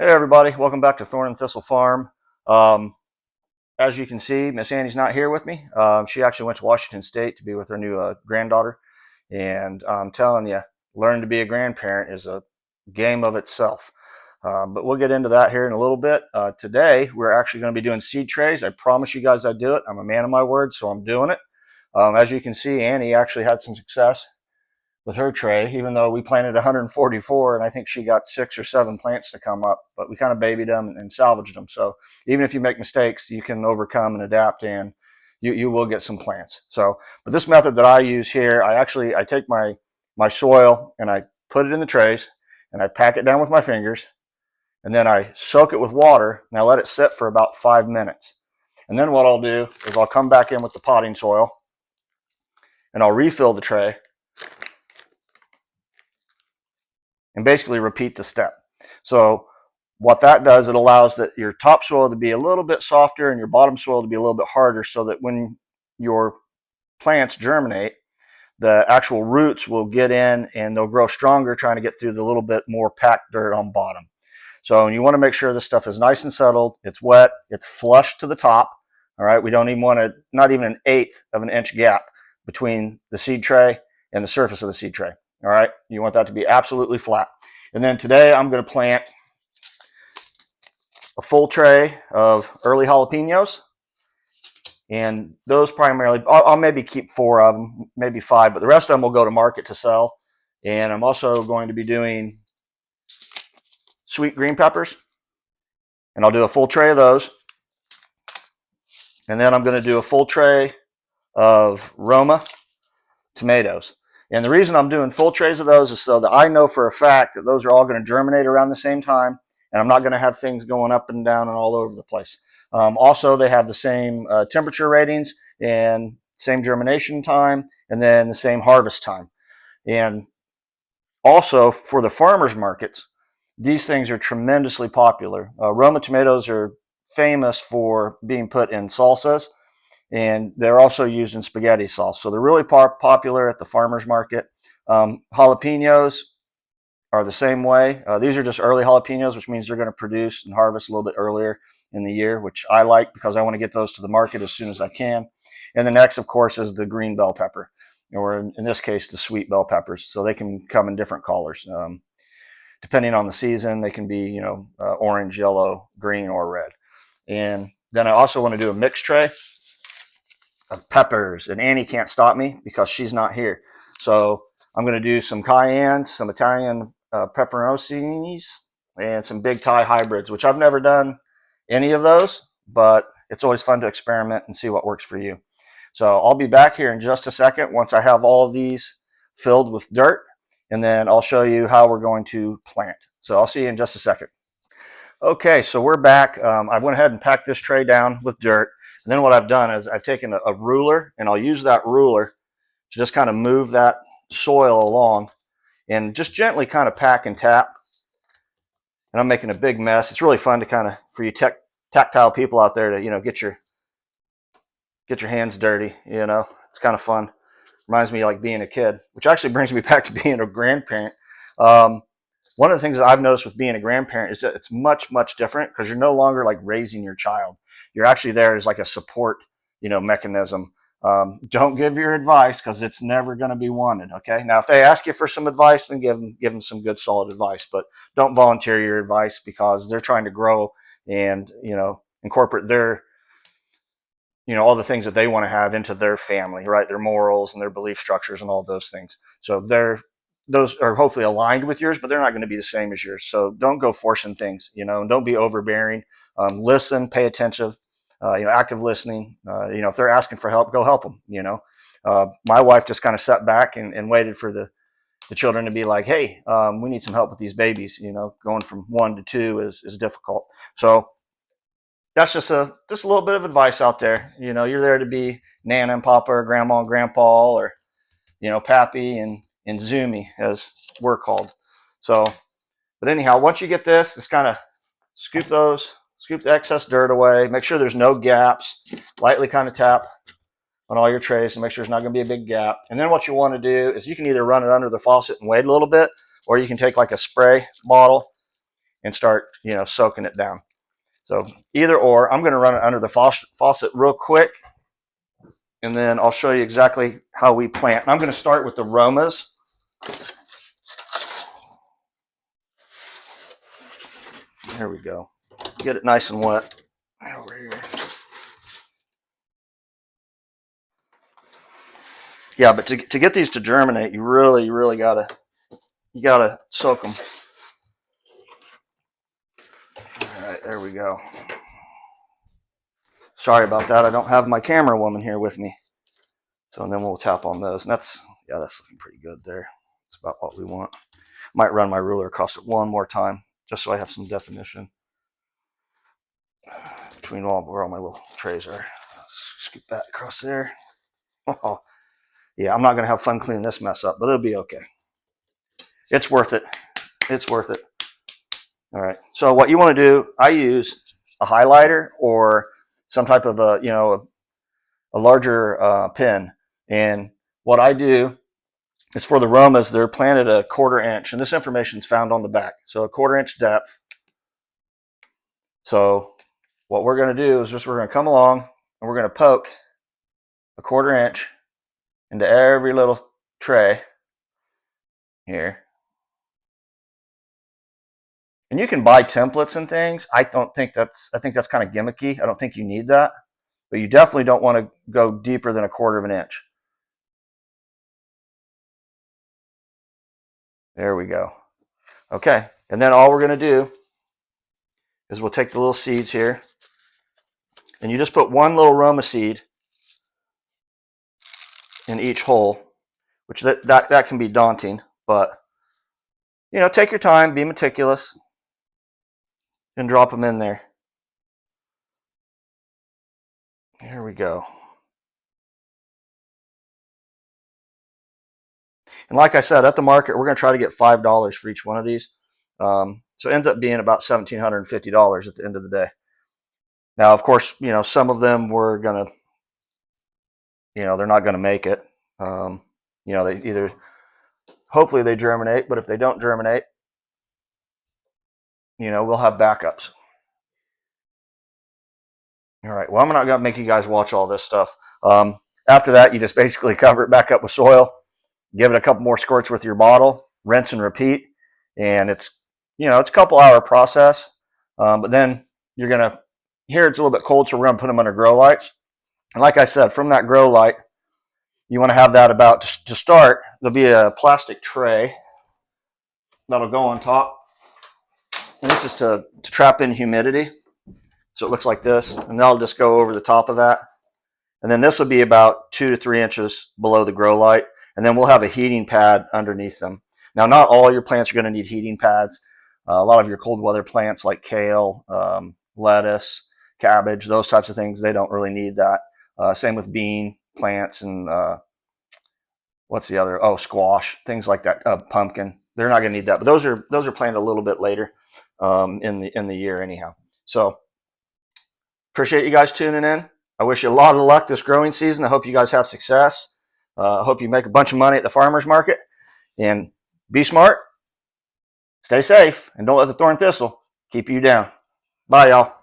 Hey everybody, welcome back to Thorn and Thistle Farm. Um, as you can see, Miss Annie's not here with me. She actually went to Washington State to be with her new granddaughter. And I'm telling you, learning to be a grandparent is a game of itself. But we'll get into that here in a little bit. Today, we're actually going to be doing seed trays. I promise you guys I'd do it. I'm a man of my word, so I'm doing it. As you can see, Annie actually had some success with her tray, even though we planted 144 and I think she got 6 or 7 plants to come up, but we kind of babied them and salvaged them. So even if you make mistakes, you can overcome and adapt, and you will get some plants. So, but this method that I use here, I take my soil and I put it in the trays and I pack it down with my fingers, and then I soak it with water and I let it sit for about 5 minutes. And then what I'll do is I'll come back in with the potting soil and I'll refill the tray and basically repeat the step. So what that does, it allows that your topsoil to be a little bit softer and your bottom soil to be a little bit harder, so that when your plants germinate, the actual roots will get in and they'll grow stronger, trying to get through the little bit more packed dirt on bottom. So you want to make sure this stuff is nice and settled, it's wet, it's flush to the top. All right, we don't even want to, not even an eighth of an inch gap between the seed tray and the surface of the seed tray. All right, you want that to be absolutely flat. And then today I'm going to plant a full tray of early jalapenos, and those primarily, I'll maybe keep 4 of them, maybe 5, but the rest of them will go to market to sell. And I'm also going to be doing sweet green peppers, and I'll do a full tray of those. And then I'm going to do a full tray of Roma tomatoes. And the reason I'm doing full trays of those is so that I know for a fact that those are all going to germinate around the same time, and I'm not going to have things going up and down and all over the place. Also, they have the same temperature ratings and same germination time, and then the same harvest time. And also, for the farmers markets, these things are tremendously popular. Roma tomatoes are famous for being put in salsas, and they're also used in spaghetti sauce. So they're really popular at the farmers market. Jalapenos are the same way. These are just early jalapenos, which means they're going to produce and harvest a little bit earlier in the year, which I like because I want to get those to the market as soon as I can. And the next, of course, is the green bell pepper, or in this case, the sweet bell peppers. So they can come in different colors. Depending on the season, they can be, orange, yellow, green, or red. And then I also want to do a mixed tray of peppers, and Annie can't stop me because she's not here. So I'm going to do some cayennes, some Italian peperoncinis, and some big Thai hybrids, which I've never done any of those, but it's always fun to experiment and see what works for you. So I'll be back here in just a second once I have all of these filled with dirt, and then I'll show you how we're going to plant. So I'll see you in just a second. Okay, so we're back. I went ahead and packed this tray down with dirt. And then what I've done is I've taken a ruler, and I'll use that ruler to just kind of move that soil along and just gently kind of pack and tap. And I'm making a big mess. It's really fun to kind of, for you tactile people out there, to, get your hands dirty, It's kind of fun. Reminds me of like being a kid, which actually brings me back to being a grandparent. One of the things that I've noticed with being a grandparent is that it's much, much different, because you're no longer like raising your child. You're actually there as like a support, mechanism. Don't give your advice, because it's never going to be wanted. Okay. Now, if they ask you for some advice, then give them some good, solid advice, but don't volunteer your advice, because they're trying to grow and, incorporate their, all the things that they want to have into their family, right? Their morals and their belief structures and all those things. So those are hopefully aligned with yours, but they're not going to be the same as yours. So don't go forcing things, and don't be overbearing. Listen, pay attention, active listening. If they're asking for help, go help them. My wife just kind of sat back and waited for the children to be like, hey, we need some help with these babies. Going from 1 to 2 is difficult. So that's just a little bit of advice out there. You're there to be Nana and Papa, or Grandma and Grandpa, or Pappy and Zoomy, as we're called. So, but anyhow, once you get this, just kind of scoop the excess dirt away. Make sure there's no gaps. Lightly kind of tap on all your trays and make sure there's not going to be a big gap. And then what you want to do is you can either run it under the faucet and wait a little bit, or you can take like a spray bottle and start, soaking it down. So either or. I'm going to run it under the faucet real quick, and then I'll show you exactly how we plant. I'm going to start with the Romas. There we go. Get it nice and wet. Over here. Yeah, but to get these to germinate, you really gotta soak them. All right, there we go. Sorry about that. I don't have my camera woman here with me. So, and then we'll tap on those. And that's looking pretty good there. It's about what we want. Might run my ruler across it one more time, just so I have some definition between where all my little trays are. Scoop that across there. Oh, yeah, I'm not going to have fun cleaning this mess up, but it'll be okay. It's worth it. It's worth it. All right. So what you want to do, I use a highlighter or some type of a larger pin. And what I do is for the Romas, they're planted a 1/4 inch, and this information is found on the back. So a 1/4 inch depth. So what we're going to do is we're going to come along and we're going to poke a 1/4 inch into every little tray here. And you can buy templates and things. I think that's kind of gimmicky. I don't think you need that. But you definitely don't want to go deeper than a 1/4 inch. There we go. Okay. And then all we're going to do is we'll take the little seeds here. And you just put one little Roma seed in each hole, which that can be daunting. But, take your time, be meticulous, and drop them in there. Here we go. And like I said, at the market, we're going to try to get $5 for each one of these. So it ends up being about $1,750 at the end of the day. Now, of course, some of them we're going to, they're not going to make it. They either, hopefully they germinate, but if they don't germinate, we'll have backups. All right, well, I'm not going to make you guys watch all this stuff. After that, you just basically cover it back up with soil, give it a couple more squirts with your bottle, rinse and repeat, and it's a couple-hour process. But then you're going to, here it's a little bit cold, so we're going to put them under grow lights. And like I said, from that grow light, you want to have that about, to start, there'll be a plastic tray that'll go on top. And this is to trap in humidity. So it looks like this, and that'll just go over the top of that. And then this will be about 2 to 3 inches below the grow light. And then we'll have a heating pad underneath them. Now, not all your plants are going to need heating pads. A lot of your cold weather plants like kale, lettuce, cabbage, those types of things, they don't really need that. Same with bean plants and what's the other? Oh, squash, things like that. Pumpkin, they're not going to need that. But those are planted a little bit later in the year anyhow. So appreciate you guys tuning in. I wish you a lot of luck this growing season. I hope you guys have success. I hope you make a bunch of money at the farmer's market. And be smart, stay safe, and don't let the thorn thistle keep you down. Bye, y'all.